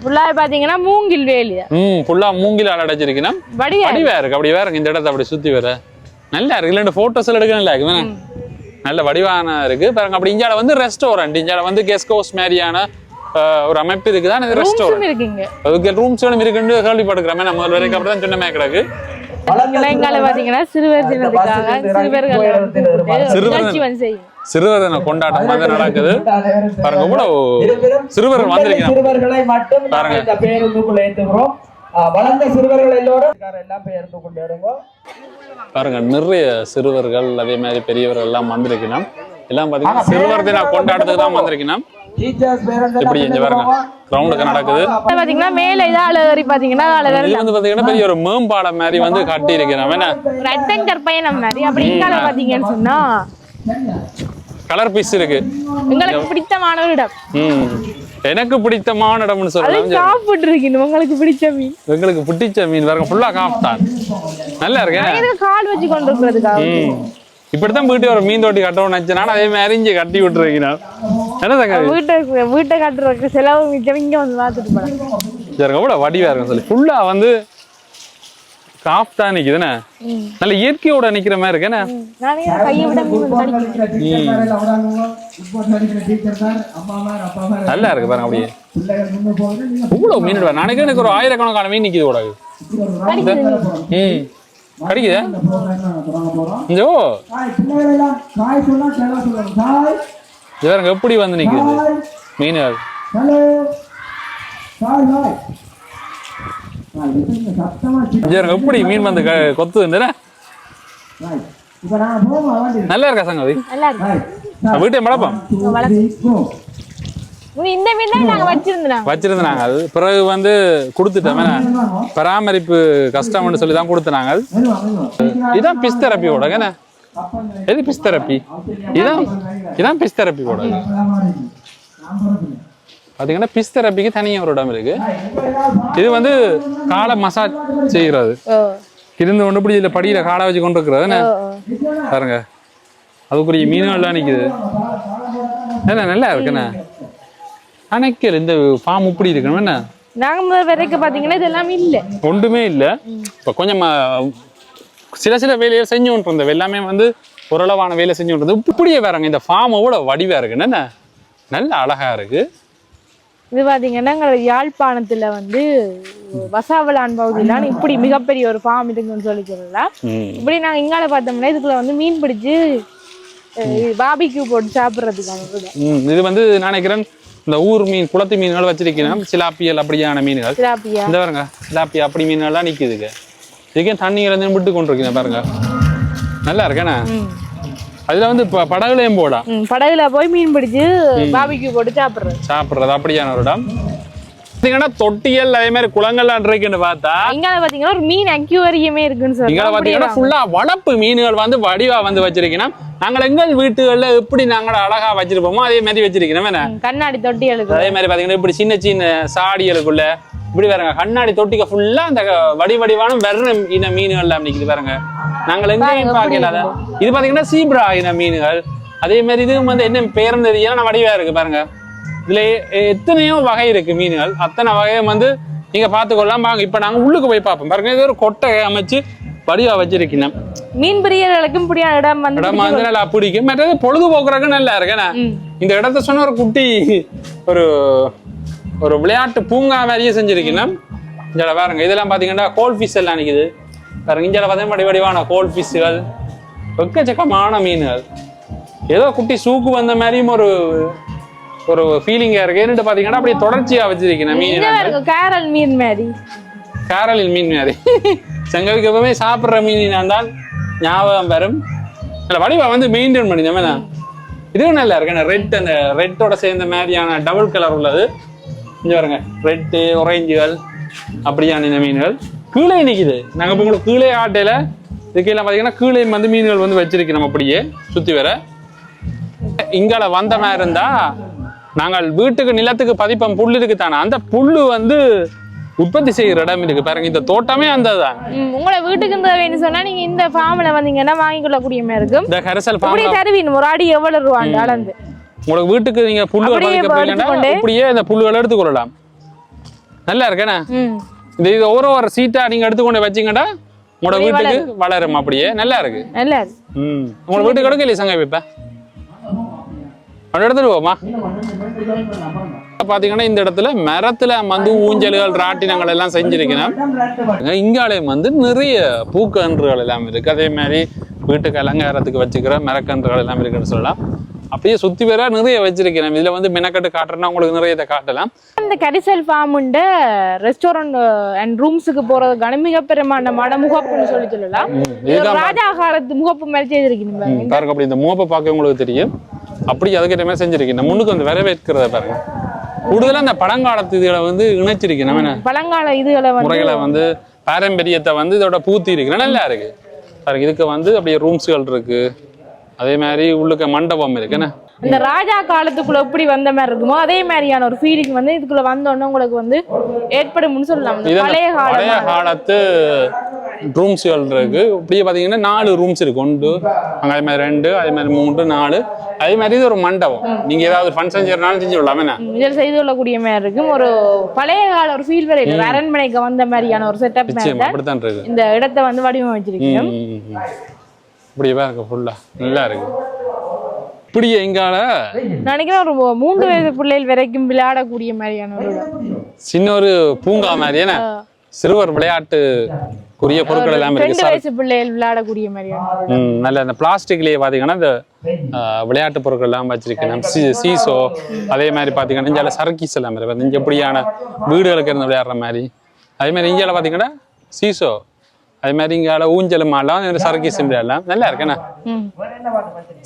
ஃபுல்லா பாத்தீங்கன்னா மூங்கில் வேலியா ஃபுல்லா மூங்கில் அடைச்சிருக்கீங்கன்னா வடிவா இருக்கு. அப்படி வேற இந்த இடத்த அப்படி சுத்தி வர நல்லா இருக்கு. இல்ல போட்டோஸ் எல்லாம் எடுக்க நல்லா இருக்கு. நல்ல வடிவான இருக்கு பாருங்க. அப்படி இஞ்சால வந்து ரெஸ்டாரண்ட், இஞ்சால வந்து கெஸ்ட் ஹவுஸ் மாதிரியான ஒரு அமைப்பு இருக்குதான் இது ரெஸ்டாரண்ட் இருக்குங்க. அதுக்கு ரூம்ஸ்களும் இருக்குன்னு கேள்விப்பட்டிருக்கிறேன். நம்ம முதல் வரைக்கும் அப்படிதான் சொன்னமே கிடக்கு. பாத்தீங்கன்னா சிறுவர் தினத்துக்காக சிறுவர் தின கொண்டாட்டம் வந்து நடக்குது பாருங்க. கூட சிறுவர் வந்திருக்கீங்க பாருங்க. வளர்ந்த சிறுவர்கள் எல்லாம் பெயர்ந்து கொண்டாடுங்க பாருங்க. நிறைய சிறுவர்கள் அதே மாதிரி பெரியவர்கள் எல்லாம் வந்திருக்கணும். எல்லாம் பாத்தீங்கன்னா சிறுவர் தின கொண்டாட்டத்துக்கு தான் வந்திருக்கணும். இப்படி இங்க பாருங்க கிரவுண்டுக்கு நடக்குது. பாத்தீங்கன்னா மேல இதால ஏறி பாத்தீங்கன்னா இது வந்து பாத்தீங்கன்னா பெரிய ஒரு மேம்பாலம் மாதிரி வந்து கட்டி இருக்கிறோம். என்ன ஒரு அட்வென்ச்சர் பயணம் மாதிரி. அப்படி இங்கால பாத்தீங்கன்னு சொன்னா கலர் பீஸ் இருக்கு. உங்களுக்கு பிடித்தமான ஒரு இடம். எனக்கு பிடித்தமான இடம்னு சொல்லலாம். சாப்பிட்டு இருக்கீங்க உங்களுக்கு பிடிச்ச மீன். எங்களுக்கு பிடிச்ச மீன் பாருங்க ஃபுல்லா காப்தான். நல்லா இருக்கு. கால் வச்சு கொண்டு இருக்கிறதுக்காக இப்படித்தான் வீட்டு ஒரு மீன் தொட்டி கட்டணும்னு நினைச்சேன். அதே மாதிரி இங்க கட்டி விட்டுருக்கீங்க. என்ன தங்க வீட்டை கட்டுறதுக்கு செலவு மிச்சம் இங்க வந்து பார்த்துட்டு போறேன். எவ்வளவு வடிவா இருக்கும் சொல்லி ஃபுல்லா வந்து காப்டா நிக்குதுன்னு நல்ல இயற்கையோட நிக்கிற மாதிரி இருக்கு. என்ன நல்லா இருக்கு பாருங்க. அப்படியே இவ்வளவு மீன் நாளைக்கு எனக்கு ஒரு ஆயிரக்கணக்கான மீன் நிக்குது கூடாது. கிடைக்குது எப்படி வந்து நிக்குது மீன்கள். எப்படி மீன் வந்து கொத்துது. நல்லா இருக்கா சங்கவி? வீட்டை வளர்ப்போம். இந்த மீன் தான் நாங்க வச்சிருந்தாங்க. அது பிறகு வந்து கொடுத்துட்டோம். பராமரிப்பு கஷ்டம்னு சொல்லி தான் கொடுத்தாங்க. இதான் பிஸ் தெரப்பியோட. எது பிஸ் தெரப்பி? இதான் பிஸ் தெரப்பியோட. பாத்தீங்கன்னா பிஸ் தெரப்பிக்கு தனியாக ஒரு இடம் இருக்கு. இது வந்து காலை மசாஜ் செய்கிறது. இருந்து கொண்டு இப்படி இதில் படியில காலை வச்சு கொண்டு இருக்கிறது பாருங்க. அதுக்குரிய மீன்கள்லாம் நிற்குது. என்ன நல்லா இருக்குண்ணே. அணைக்கல் இந்த ஃபார்ம் இப்படி இருக்கணும். என்ன நாங்க வரைக்கும் பாத்தீங்கன்னா இதெல்லாம் இல்ல, ஒன்றுமே இல்லை. இப்போ கொஞ்சம் சில வேலையை செஞ்சு கொண்டு இருந்தது. எல்லாமே வந்து ஓரளவான வேலை செஞ்சு கொண்டு இருந்தது. இப்படியே வேறங்க இந்த ஃபார்ம் எவ்வளோ வடிவா இருக்குன்னு. என்ன நல்ல அழகா இருக்கு. இது பாத்தீங்கன்னா யாழ்ப்பாணத்துல வந்து வசாவலான் பகுதியிலான இப்படி மிகப்பெரிய ஒரு ஃபார்ம் இருக்குன்னு சொல்லிக்கிறோம்ல. இப்படி நாங்க இங்கால பார்த்தோம்னா இதுக்குள்ள வந்து மீன் பிடிச்சு பாபிக்யூ போட்டு சாப்பிடுறதுக்கான. இது வந்து நான் நினைக்கிறேன் இந்த ஊர் மீன் குளத்து மீன்கள் வச்சிருக்கேன். சிலாப்பியல் அப்படியான மீன்கள். இந்த பாருங்க சிலாப்பியா அப்படி மீன்கள்லாம் நிக்குதுங்க. இதுக்கே தண்ணியில இருந்து விட்டு கொண்டிருக்கீங்க பாருங்க. நல்லா இருக்கேண்ணா. அதுல வந்து படகுலையும் போடா படகுல போய் மீன் பிடிச்சு பாபிக்யூ போட்டு சாப்பிடுறது அப்படியான ஒரு இடம். தொட்டியல் அதே மாதிரி குளங்கள்லாம் இருக்குன்னு பார்த்தா இங்க பாத்தீங்கன்னா ஒரு மீன் அக்யூரியமே இருக்குன்னு சொல்லி இங்க பாத்தீங்கன்னா ஃபுல்லா வளர்ப்பு மீன்கள் வந்து வடிவா வந்து வச்சிருக்கீங்கன்னா நாங்கள் எங்கள் வீட்டுகள்ல எப்படி நாங்கள் அழகா வச்சிருப்போமோ அதே மாதிரி வச்சிருக்கோம். கண்ணாடி தொட்டியலுக்கு அதே மாதிரி பாத்தீங்கன்னா இப்படி சின்ன சின்ன சாடிகளுக்குள்ள இப்படி பாருங்க கண்ணாடி தொட்டிக்க ஃபுல்லா அந்த வடிவான வெற இன மீன்கள் எல்லாம் நிக்குது பாருங்க. நாங்கள் எங்கேயும் பார்க்கல. இது பாத்தீங்கன்னா சீப்ரா இன மீன்கள். அதே மாதிரி இது வந்து என்ன பேருந்து தெரியல வடிவா இருக்கு பாருங்க. இதுல எத்தனையோ வகை இருக்கு மீன்கள். அத்தனை வகையை வந்து நீங்க பாத்துக்கொள்ளலாம் பாருங்க. இப்ப நாங்க உள்ளுக்கு போய் பார்ப்போம் பாருங்க. இது ஒரு கொட்டை அமைச்சு வடிவா வச்சிருக்கீங்க. மீன் பிரியர்களுக்கும் இடம் வந்து நல்லா பிடிக்கும். மற்றது பொழுதுபோக்குறதுக்கு நல்லா இருக்கு. இந்த இடத்த சொன்ன ஒரு குட்டி ஒரு விளையாட்டு பூங்கா மாதிரியே செஞ்சிருக்கீங்க. இங்க பாருங்க இதெல்லாம் பாத்தீங்கன்னா கோல் ஃபிஷ் எல்லாம் நிக்குது பாருங்க. இங்க பார்த்தீங்கன்னா வடிவான கோல் ஃபிஷ்கள் எக்கச்சக்கமான மீன்கள். ஏதோ குட்டி சூக்கு வந்த மாதிரியும் ஒரு ஃபீலிங்கா இருக்கு. என்னட்டு பாத்தீங்கன்னா அப்படியே தொடர்ச்சியா வச்சிருக்கேன் மீன். கேரல் மீன் மாதிரி கேரளில் மீன் மாதிரி செங்கலுக்கு எப்பவுமே சாப்பிட்ற மீன் தான் ஞாபகம் வரும். வடிவா வந்து மெயின்டைன் பண்ணிதான். இதுவும் நல்லா இருக்கு. ரெட் அந்த ரெட்டோட சேர்ந்த மாதிரியான டபுள் கலர் உள்ளது. இங்க பாருங்க ரெட்டு ஒரேஞ்சுகள் அப்படியான மீன்கள் கீழே நிக்குது. நாங்க இப்போ உங்களுக்கு கீழே ஆட்டையில இதுக்கெல்லாம் பாத்தீங்கன்னா கீழே வந்து மீன்கள் வந்து வச்சிருக்கு. நம்ம அப்படியே சுத்தி வர இங்கால வந்த மாதிரி இருந்தா நாங்கள் வீட்டுக்கு நிலத்துக்கு பதிப்பம் புல் இருக்கு தானே. அந்த புல்லு வந்து உற்பத்தி செய்யற இடம் இருக்கு பாருங்க. இந்த தோட்டமே அந்த தான். உங்களை வீட்டுக்கு தேவைன்னு சொன்னா நீங்க இந்த ஃபார்ம்ல வந்தீங்கன்னா வாங்கி கொள்ளக்கூடிய மாதிரி இருக்கும். இந்த கரசல் ஃபார்ம் தருவீங்க. ஒரு அடி எவ்வளவு ரூபாய் அளந்து உங்களுக்கு வீட்டுக்கு நீங்க புல்லுகள் அப்படியே இந்த புல்லுகளை எடுத்துக்கொள்ளலாம். நல்லா இருக்கேண்ணா ம் இது ஒரு சீட்டா நீங்க எடுத்துக்கொண்டு வச்சீங்கன்னா உங்களோட வீட்டுக்கு வளரும் அப்படியே நல்லா இருக்கு நல்லா இருக்கு. உங்களோட வீட்டுக்கு எடுக்க இல்லையா சங்க இப்ப அப்படி எடுத்துட்டு போமா பாத்தீங்கன்னா இந்த இடத்துல மரத்துல வந்து ஊஞ்சல்கள் ராட்டினங்கள் எல்லாம் செஞ்சிருக்கணும் இங்காலயம் வந்து நிறைய பூக்கன்றுகள் எல்லாம் இருக்கு அதே மாதிரி வீட்டுக்கு அலங்காரத்துக்கு வச்சுக்கிற மரக்கன்றுகள் எல்லாம் இருக்குன்னு சொல்லலாம் அப்படியே சுத்தி பேரா நிறைய வச்சிருக்கேன் இதுல வந்து மெனக்கட்டு காட்டுறேன்னா உங்களுக்கு நிறைய இதை காட்டலாம் இந்த கரிசல் ஃபார்முண்ட ரெஸ்டாரண்ட் அண்ட் ரூம்ஸுக்கு போறதுக்கான மிகப்பெருமான முகப்புன்னு சொல்லலாம். இது ஒரு ராஜா காலத்து முகப்பு மாதிரி செய்திருக்கீங்க பாருங்க அப்படி இந்த முகப்பை பார்க்க உங்களுக்கு தெரியும் அப்படி அதுக்கேற்ற மாதிரி செஞ்சிருக்கேன் முன்னுக்கு வந்து வரவேற்கிறத பாருங்க கூடுதலா இந்த பழங்காலத்து இதுகளை வந்து இணைச்சிருக்கேன் நம்ம பழங்கால இதுகளை முறைகளை வந்து பாரம்பரியத்தை வந்து இதோட பூத்தி இருக்கு நல்லா இருக்கு பாருங்க இதுக்கு வந்து அப்படியே ரூம்ஸ்கள் இருக்கு அதே மாதிரி உள்ளுக்க மண்டபம் இருக்குன்னு இந்த ராஜா காலத்துக்குள்ள எப்படி வந்த மாதிரி இருக்குமோ அதே மாதிரியான ஒரு ஃபீலிங் வந்து இதுக்குள்ள வந்தோடனே உங்களுக்கு வந்து ஏற்படும்னு சொல்லலாம். பழைய காலத்து ரூம்ஸ்கள் இருக்கு இப்படியே பாத்தீங்கன்னா 4 ரூம்ஸ் இருக்கு 1 அதே மாதிரி 2 அதே மாதிரி 3 4 அதே மாதிரி இது ஒரு மண்டபம் நீங்க ஏதாவது ஃபங்க்ஷன் செய்யறனாலும் செஞ்சு விடலாமே இதில் செய்து கொள்ளக்கூடிய மாதிரி இருக்கும் ஒரு பழைய கால ஒரு ஃபீல் வேற இல்லை அரண்மனைக்கு வந்த மாதிரியான ஒரு செட்டப் அப்படித்தான் இருக்கு இந்த இடத்தை வந்து வடிவமைச்சிருக்கீங்க இப்படியே இருக்கு ஃபுல்லா நல்லா இருக்கு இப்படி எங்கால நினைக்கிறேன் ஒரு 3 வயது பிள்ளைகள் வரைக்கும் விளையாடக்கூடிய மாதிரியான ஒரு சின்ன ஒரு பூங்கா மாதிரி என்ன சிறுவர் விளையாட்டுக்குரிய பொருட்கள் எல்லாம் இருக்கு 2 வயசு பிள்ளைகள் விளையாடக்கூடிய மாதிரியான நல்ல இந்த பிளாஸ்டிக்லயே பாத்தீங்கன்னா இந்த விளையாட்டு பொருட்கள் எல்லாம் வச்சிருக்கேன் சீசோ அதே மாதிரி பாத்தீங்கன்னா இஞ்சால சர்க்கீஸ் எல்லாம் இருக்கு இங்க எப்படியான வீடுகளுக்கு இருந்து விளையாடுற மாதிரி அதே மாதிரி இஞ்சால பாத்தீங்கன்னா சீசோ அதே மாதிரி இங்கால ஊஞ்சல் மாடலாம் சரக்கீஸ் விளையாடலாம் நல்லா இருக்கேண்ணா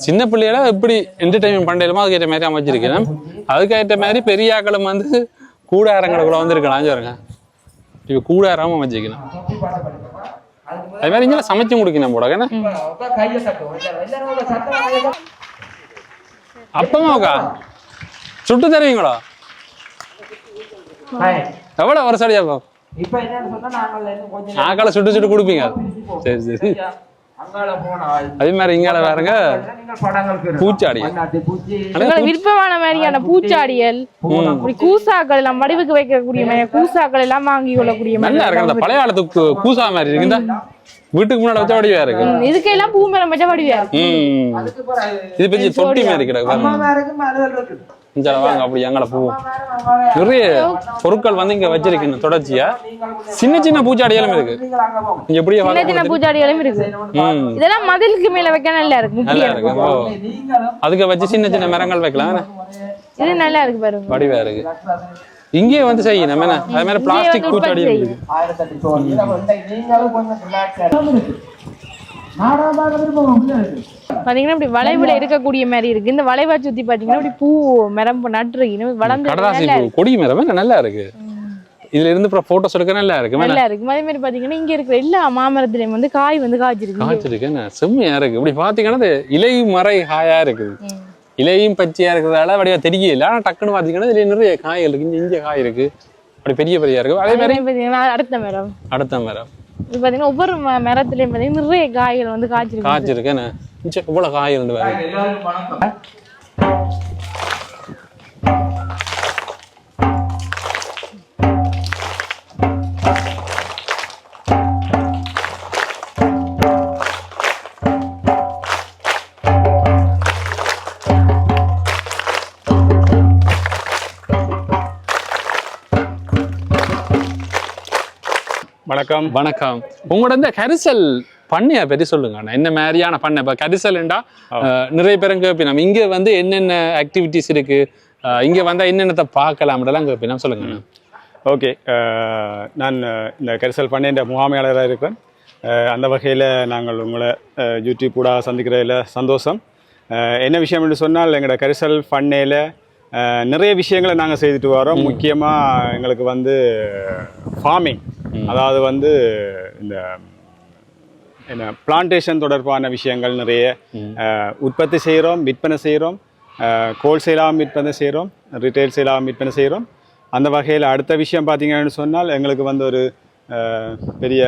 சின்ன பிள்ளைகள எப்படி என்டர்டைன்மெண்ட் பண்ணலுமோ அதுக்கேற்ற மாதிரி அமைச்சிருக்கேன் அதுக்கேற்ற மாதிரி பெரியாக்களும் வந்து கூடாரங்களுக்குள்ள வந்துருக்கலாம் பாருங்க இப்ப கூடாராம அமைச்சிக்கணும் அதே மாதிரி இங்கே சமைச்சு முடிக்கணும் போடக்கண்ணா அப்பமாக்கா சுட்டு தருவீங்களா எவ்வளவு ஒரு சரியா இப்ப என்னன்னு சொன்னா நாங்கள் இன்னும் கொஞ்சம் ஆக்களை சுட்டு கொடுப்பீங்க சரி சரி அங்கால போனா அதே மாதிரி இங்கால வேறங்க பூச்சாடி விருப்பமான மாதிரியான பூச்சாடியல் கூசாக்கள் எல்லாம் வடிவுக்கு வைக்கக்கூடிய மாதிரி கூசாக்கள் எல்லாம் வாங்கி கொள்ளக்கூடிய மாதிரி நல்லா இருக்கு அந்த பழைய காலத்துக்கு கூசா மாதிரி இருக்குதா வீட்டுக்கு முன்னாடி வச்ச வடிவா இருக்கு இதுக்கெல்லாம் பூ மேல வச்ச வடிவா இருக்கு இது பெரிய தொட்டி மாதிரி கிடக்கு வாங்க அப்படி எங்களை போவோம் நிறைய பொருட்கள் வந்து இங்க வச்சிருக்கணும் தொடர்ச்சியா சின்ன சின்ன பூச்சாடிகளும் இருக்கு எப்படி சின்ன சின்ன பூச்சாடிகளும் இருக்கு இதெல்லாம் மதிலுக்கு மேல வைக்க நல்லா இருக்கு நல்லா இருக்கு அதுக்கு வச்சு சின்ன சின்ன மரங்கள் வைக்கலாம் இது நல்லா இருக்கு பாருங்க வடிவா இருக்கு இங்கே வந்து செய்யணும் என்ன அதே மாதிரி பிளாஸ்டிக் பூச்சாடியும் இருக்கு பாத்தீங்கன்னா இப்படி வளைவுல இருக்கக்கூடிய மாதிரி இருக்கு இந்த வளைவா சுத்தி பாத்தீங்கன்னா இப்படி பூ மரம் நட்டுறீங்க வளர்ந்து கொடி மரம் நல்லா இருக்கு இதுல இருந்து போட்டோஸ் எடுக்க நல்லா இருக்கு நல்லா இருக்கு அதே மாதிரி பாத்தீங்கன்னா இங்க இருக்கிற எல்லா மாமரத்திலயும் வந்து காய் வந்து காய்ச்சிருக்கு செம்மையா இருக்கு இப்படி பாத்தீங்கன்னா இலை மறை காயா இருக்குது இலையும் பச்சையா இருக்கிறதால வடிவா தெரியல ஆனா டக்குன்னு பாத்தீங்கன்னா இதுல நிறைய காய்கள் இருக்கு இங்க காய் இருக்கு அப்படி பெரிய பெரிய இருக்கு அதே மாதிரி பாத்தீங்கன்னா அடுத்த மரம் இது பாத்தீங்கன்னா ஒவ்வொரு மரத்திலயும் பாத்தீங்கன்னா நிறைய காய்கள் வந்து காய்ச்சிருக்கு இவ்வளவு காய் இருந்து வணக்கம் வணக்கம் உங்களோட இந்த கரிசல் பண்ணைய பற்றி சொல்லுங்க என்ன மாதிரியான பண்ணை இப்போ கரிசல்ண்டா நிறைய பேரும் கேட்பினோம் இங்க வந்து என்னென்ன ஆக்டிவிட்டிஸ் இருக்கு இங்க வந்தா என்னென்னத்தை பார்க்கலாம்ன்றலாம் கேட்பினோம் சொல்லுங்க ஓகே நான் இந்த கரிசல் பண்ணையின் முகாமையாளராக இருக்கிறேன் அந்த வகையில் நாங்கள் உங்களை யூடியூப் கூட சந்திக்கிறதில் சந்தோஷம் என்ன விஷயம் என்று சொன்னால் எங்களோட கரிசல் பண்ணையில் நிறைய விஷயங்களை நாங்கள் செய்துட்டு வரோம் முக்கியமாக எங்களுக்கு வந்து ஃபார்மிங் அதாவது வந்து இந்த என்ன பிளான்டேஷன் தொடர்பான விஷயங்கள் நிறைய உற்பத்தி செய்கிறோம் விற்பனை செய்கிறோம் ஹோல்சேலாகவும் விற்பனை செய்கிறோம் ரிட்டைல் சேலாகவும் விற்பனை செய்கிறோம் அந்த வகையில் அடுத்த விஷயம் பார்த்தீங்கன்னு சொன்னால் எங்களுக்கு வந்து ஒரு பெரிய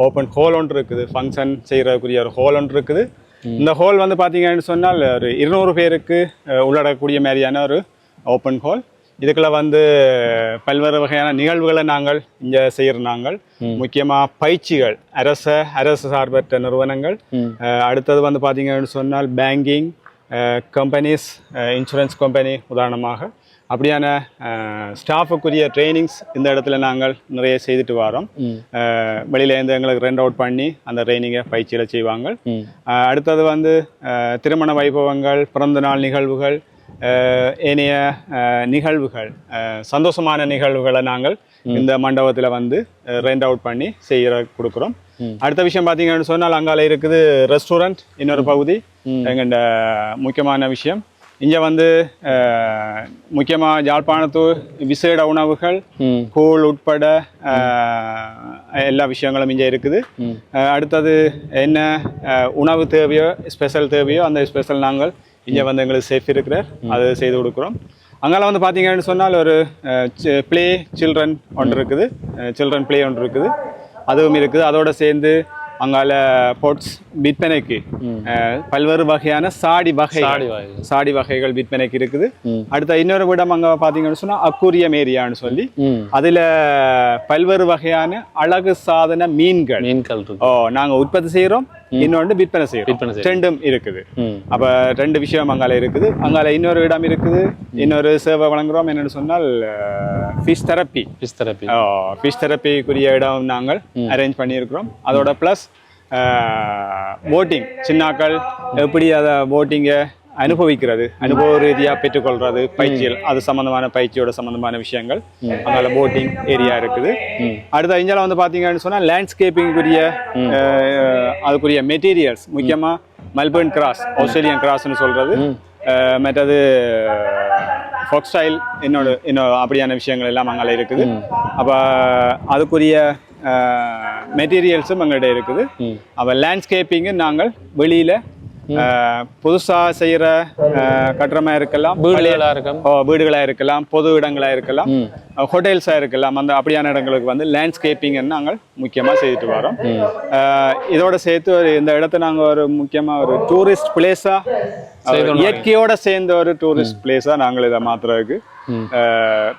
ஓப்பன் ஹோல் ஒன்று இருக்குது ஃபங்க்ஷன் செய்கிறதுக்குரிய ஒரு ஹோல் ஒன்று இருக்குது இந்த ஹோல் வந்து பார்த்தீங்கன்னு சொன்னால் ஒரு 200 பேருக்கு உள்ளடக்கக்கூடிய மாதிரியான ஒரு ஓப்பன் ஹால் இதுக்குள்ள வந்து பல்வேறு வகையான நிகழ்வுகளை நாங்கள் இங்கே செய்கிற நாங்கள் முக்கியமாக பயிற்சிகள் அரசு சார்பற்ற நிறுவனங்கள் அடுத்தது வந்து பார்த்தீங்கன்னு சொன்னால் பேங்கிங் கம்பெனிஸ் இன்சூரன்ஸ் கம்பெனி உதாரணமாக அப்படியான ஸ்டாஃபுக்குரிய ட்ரைனிங்ஸ் இந்த இடத்துல நாங்கள் நிறைய செய்துட்டு வரோம் வெளியிலேருந்து எங்களுக்கு ரெண்ட் அவுட் பண்ணி அந்த ட்ரைனிங்கை பயிற்சியில செய்வாங்க அடுத்தது வந்து திருமண வைபவங்கள் பிறந்த நாள் நிகழ்வுகள் ஏனைய நிகழ்வுகள் சந்தோஷமான நிகழ்வுகளை நாங்கள் இந்த மண்டபத்தில் வந்து ரெண்ட் அவுட் பண்ணி கொடுக்குறோம் அடுத்த விஷயம் பார்த்தீங்கன்னு சொன்னால் அங்கால இருக்குது ரெஸ்டாரண்ட் இன்னொரு பகுதி எங்கள்ட முக்கியமான விஷயம் இங்கே வந்து முக்கியமாக யாழ்ப்பாணத்து விசேட உணவுகள் கூழ் உட்பட எல்லா விஷயங்களும் இங்கே இருக்குது அடுத்தது என்ன உணவு தேவையோ ஸ்பெஷல் தேவையோ அந்த ஸ்பெஷல் நாங்கள் இங்கே வந்து எங்களுக்கு சேஃப் இருக்கிறார் அது செய்து கொடுக்குறோம் அங்கால வந்து பார்த்தீங்கன்னு சொன்னால் ஒரு ப்ளே சில்ட்ரன் ஒன்று இருக்குது சில்ட்ரன் ப்ளே ஒன்று இருக்குது அதுவும் இருக்குது அதோடு சேர்ந்து அங்கால பொட்ஸ் விற்பனைக்கு பல்வேறு வகையான சாடி வகைகள் விற்பனைக்கு இருக்குது அடுத்த இன்னொரு விடம் அங்க பாத்தீங்கன்னு சொன்னா அக்குரியம் ஏரியான்னு சொல்லி அதுல பல்வேறு வகையான அழகு சாதன மீன்கள் நாங்க உற்பத்தி செய்யறோம் இன்னொன்று விற்பனை செய்யறோம் ரெண்டும் இருக்குது அப்ப ரெண்டு விஷயம் அங்கால இருக்குது அங்கால இன்னொரு இடம் இருக்குது இன்னொரு சேவை வழங்குறோம் என்னன்னு சொன்னால் ஃபிஷ் தெரப்பிக்குரிய இடம் நாங்கள் அரேஞ்ச் பண்ணியிருக்கிறோம் அதோட பிளஸ் போட்டிங் சின்னாக்கள் எப்படி அதை போட்டிங்கை அனுபவிக்கிறது அனுபவ ரீதியாக பெற்றுக்கொள்றது பயிற்சிகள் அது சம்பந்தமான பயிற்சியோட சம்பந்தமான விஷயங்கள் அங்கால போட்டிங் ஏரியா இருக்குது அடுத்த இந்தியாவில் வந்து பார்த்தீங்கன்னு சொன்னால் லேண்ட்ஸ்கேப்பிங்குரிய அதுக்குரிய மெட்டீரியல்ஸ் முக்கியமாக மெல்பர்ன் கிராஸ் ஆஸ்திரேலியன் கிராஸ்ன்னு சொல்றது மற்றது ஃபோக்ஸ்டைல் இன்னும் அப்படியான விஷயங்கள் எல்லாம் அங்கே இருக்குது அப்போ அதுக்குரிய மெட்டீரியல்ஸும் எங்கள்கிட்ட இருக்குது அப்போ லேண்ட்ஸ்கேப்பிங்கு நாங்கள் வெளியில் புதுசாக செய்கிற கட்டடமாக இருக்கலாம் வீடுகளாக இருக்கலாம் பொது இடங்களாக இருக்கலாம் ஹோட்டல்ஸாக இருக்கலாம் அந்த அப்படியான இடங்களுக்கு வந்து லேண்ட்ஸ்கேப்பிங் நாங்கள் முக்கியமாக செய்துட்டு வரோம் இதோட சேர்த்து இந்த இடத்த நாங்கள் ஒரு முக்கியமாக ஒரு டூரிஸ்ட் பிளேஸாக இயற்கையோட சேர்ந்த ஒரு டூரிஸ்ட் பிளேஸா நாங்கள் இதை மாத்துறதுக்கு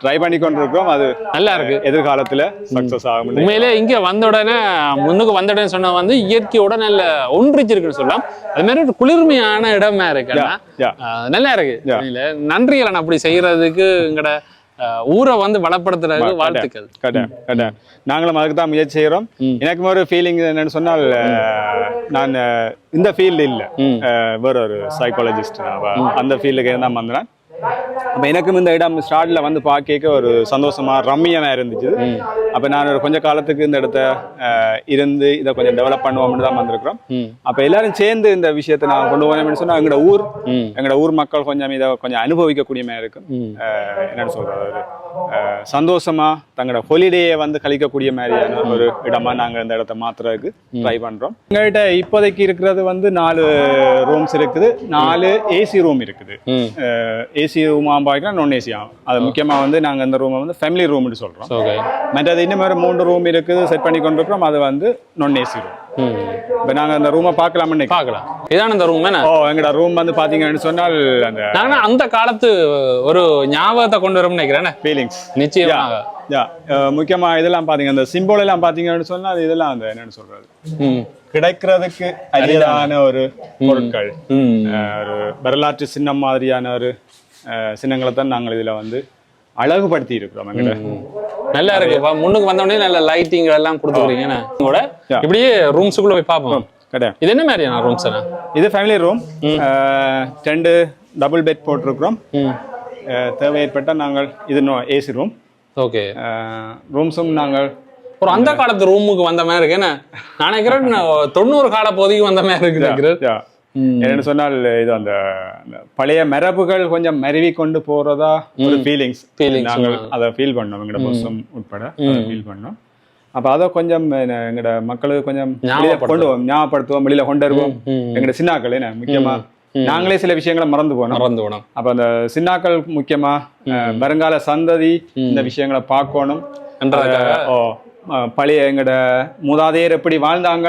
ட்ரை பண்ணி கொண்டிருக்கிறோம் அது நல்லா இருக்கு எதிர்காலத்துல சக்சஸ் ஆகும் உண்மையிலே இங்க வந்த உடனே முன்னுக்கு வந்த உடனே சொன்னா வந்து இயற்கையோட நல்ல ஒன்றிச்சிருக்குன்னு சொல்லலாம் அது மாதிரி ஒரு குளிர்மையான இடமா இருக்கு நல்லா இருக்கு நன்றிகளை அப்படி செய்யறதுக்கு எங்கட ஊரை வந்து வளப்படுத்துறதுக்கு வாழ்த்துக்கள் நாங்களும் அதுக்கு தான் முயற்சி செய்யறோம் எனக்கு ஒரு ஃபீலிங் என்னன்னு சொன்னால் நான் இந்த ஃபீல்டு இல்லை வேற ஒரு சைக்காலஜிஸ்ட் அந்த ஃபீல்டுக்கு தான் வந்தேன் அப்போ எனக்கும் இந்த இடம் ஸ்டார்ட்ல வந்து பார்க்க ஒரு சந்தோஷமா ரம்மியமா இருந்துச்சு அப்போ நான் ஒரு கொஞ்ச காலத்துக்கு இந்த இடத்த இருந்து இதை கொஞ்சம் டெவலப் பண்ணுவோம்னு தான் வந்திருக்கிறோம் அப்போ எல்லாரும் சேர்ந்து இந்த விஷயத்தை நான் கொண்டு போனேன்னு சொன்னா எங்களோட ஊர் மக்கள் கொஞ்சம் இதை கொஞ்சம் அனுபவிக்கக்கூடிய மாதிரி இருக்கும் என்னன்னு சொல்றது சந்தோஷமா தங்களோட ஹாலிடேயை வந்து கழிக்கக்கூடிய மாதிரியான ஒரு இடமா நாங்க இந்த இடத்த மாத்துறதுக்கு ட்ரை பண்றோம் எங்கள்கிட்ட இப்போதைக்கு இருக்கிறது வந்து 4 ரூம்ஸ் இருக்குது 4 ஏசி ரூம் இருக்குது ஏசி ரூமா பாய்க்கலாம் நான் ஏசி ஆகும் அது முக்கியமா வந்து நாங்க இந்த ரூமை வந்து ஃபேமிலி ரூம்னு சொல்றோம் மற்றது இன்னும் 3 ரூம் இருக்குது செட் பண்ணி கொண்டிருக்கிறோம் அது வந்து நான் ஏசி ரூம் இப்போ நாங்க அந்த ரூமை பார்க்கலாம்னு பார்க்கலாம் இதான இந்த ரூம் எங்கட ரூம் வந்து பாத்தீங்கன்னு சொன்னால் அந்த காலத்து ஒரு ஞாபகத்தை கொண்டு வரோம்னு நினைக்கிறேன் ஃபீலிங்ஸ் நிச்சயமாக முக்கியமா இதெல்லாம் பாத்தீங்க அந்த சிம்போல் எல்லாம் பாத்தீங்கன்னு சொன்னால் இதெல்லாம் அந்த என்னன்னு சொல்றது கிடைக்கிறதுக்கு அரிதான ஒரு பொருட்கள் ஒரு வரலாற்று சின்னம் மாதிரியான ஒரு சின்னங்களை தான் நாங்கள் இதுல வந்து அழகுபடுத்தி இருக்கிறோம் நல்லா இருக்கு முன்னுக்கு வந்தோடனே நல்ல லைட்டிங் எல்லாம் கொடுத்துக்கிறீங்க இப்படியே ரூம்ஸுக்குள்ள போய் பார்ப்போம் இது என்ன மாதிரியான ரூம்ஸ் இது ஃபேமிலி ரூம் 2 டபுள் பெட் போட்டிருக்கிறோம் தேவை ஏற்பட்ட நாங்கள் இது ஏசி ரூம் ஓகே ரூம்ஸும் நாங்கள் ஒரு அந்த காலத்து ரூமுக்கு வந்த மாதிரி இருக்கு என்ன நினைக்கிறேன் 90 கால பகுதிக்கு வந்த மாதிரி இருக்கு என்னன்னு சொன்னால் இது அந்த பழைய மரபுகள் கொஞ்சம் மருவி கொண்டு போறதா ஒரு ஃபீலிங்ஸ் நாங்கள் அதை ஃபீல் பண்ணோம் எங்களோட பஸ்ஸும் உட்பட ஃபீல் பண்ணோம் அப்ப அதை கொஞ்சம் எங்களோட மக்களுக்கு கொஞ்சம் ஞாபகப்படுத்துவோம் வெளியில கொண்டு வருவோம் எங்களோட சின்னாக்கள் என்ன முக்கியமா நாங்களே சில விஷயங்களை மறந்து போனோம் அப்ப அந்த சின்னாக்கள் முக்கியமா வருங்கால சந்ததி இந்த விஷயங்களை பார்க்கணும் பழைய எங்கட மூதாதையர் எப்படி வாழ்ந்தாங்க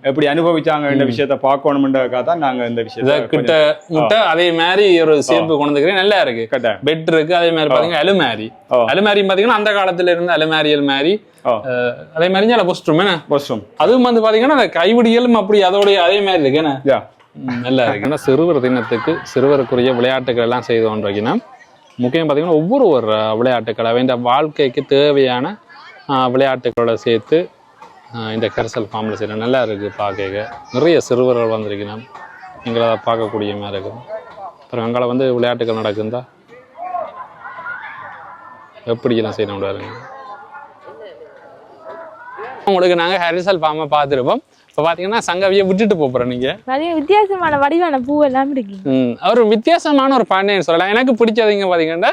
எப்படி அனுபவிச்சாங்க இந்த விஷயத்த பார்க்கணும்ன்றதுக்காக தான் நாங்க இந்த விஷயத்தை கிட்ட முட்டை அதே மாதிரி ஒரு சேர்ப்பு கொண்டுக்கிறேன் நல்லா இருக்கு பெட் இருக்கு அதே மாதிரி பாத்தீங்கன்னா அலுமாரி பாத்தீங்கன்னா அந்த காலத்துல இருந்த அலுமாரி அதே மாதிரி வாஷ்ரூம் அதுவும் வந்து பாத்தீங்கன்னா அந்த கைவிடியலும் அப்படி அதோடைய அதே மாதிரி இருக்கு நல்லா இருக்கு. ஏன்னா சிறுவர் தினத்துக்கு சிறுவருக்குரிய விளையாட்டுகள் எல்லாம் செய்து கொண்டிருக்கீங்கன்னா முக்கியம் பாத்தீங்கன்னா ஒவ்வொரு விளையாட்டுக்களை வேண்ட வாழ்க்கைக்கு தேவையான விளையாட்டுகளோட சேர்த்து இந்த கரிசல் ஃபார்மில் செய்யணும். நல்லா இருக்குது பார்க்க. நிறைய சிறுவர்கள் வந்திருக்கணும், எங்களை அதை பார்க்கக்கூடிய மாதிரி இருக்குது. அப்புறம் அங்கே வந்து விளையாட்டுகள் நடக்குதா எப்படிலாம் செய்யணும் முடியாதுங்க. உங்களுக்கு நாங்கள் கரிசல் ஃபார்மை பார்த்துருப்போம். இப்போ பார்த்தீங்கன்னா சங்கவியை விட்டுட்டு போகிறோம். நீங்கள் வித்தியாசமான வடிவான பூ எல்லாம் இருக்கு. ஒரு வித்தியாசமான ஒரு பாண்டியன்னு சொல்லலாம். எனக்கு பிடிச்சதுங்க பார்த்தீங்கன்னா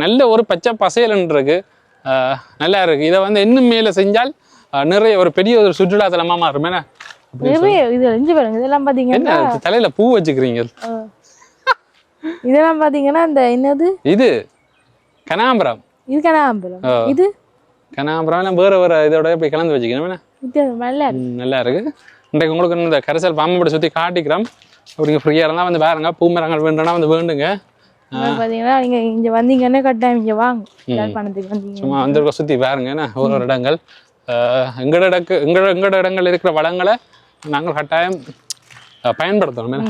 நல்ல ஒரு பச்சை பசையல்ன்னு இருக்கு, நல்லா இருக்கு. இதை வந்து இன்னும் மேலே செஞ்சால் நிறைய ஒரு பெரிய ஒரு சுற்றுலா தலமா மாறும். நிறைய இது பாருங்க. இதெல்லாம் பாத்தீங்கன்னா தலையில பூ வச்சுக்கிறீங்க. இதெல்லாம் பாத்தீங்கன்னா இந்த என்னது இது கனாம்பரம். இது கனாம்பரம். இது கனாம்பரம் வேற வேற இதோட போய் கலந்து வச்சுக்கணும். நல்லா இருக்கு. இன்றைக்கு உங்களுக்கு இந்த கரிசல் பாம்பை சுற்றி காட்டிக்கிறோம். அப்படிங்க ஃப்ரீயாக இருந்தால் வந்து பாருங்க. பூ மரங்கள் வேண்டும்னா வந்து வேண்டுங்க. பார்த்தீங்கன்னா நீங்கள் இங்கே வந்தீங்கன்னா கட்டாயம் இங்கே வாங்க. வந்தீங்க சும்மா வந்திருக்க சுற்றி பாருங்க. ஒரு இடங்கள் எங்களோட இடங்கள் இருக்கிற வளங்களை நாங்கள் கட்டாயம் பயன்படுத்தணும்.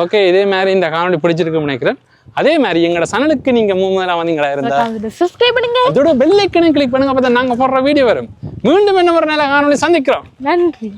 ஓகே, இதே மாதிரி இந்த காணொலி பிடிச்சிருக்குன்னு நினைக்கிறேன். அதே மாதிரி எங்களோட சேனலுக்கு நீங்க மூணு வந்தீங்களா இருந்தா சப்ஸ்கிரைப் பண்ணுங்க, அதோட பெல் ஐக்கனை கிளிக் பண்ணுங்க. அப்பதான் நாங்க போடுற வீடியோ வரும். மீண்டும் என்ன ஒரு நல்ல காணொலி சந்திக்கிறோம். நன்றி.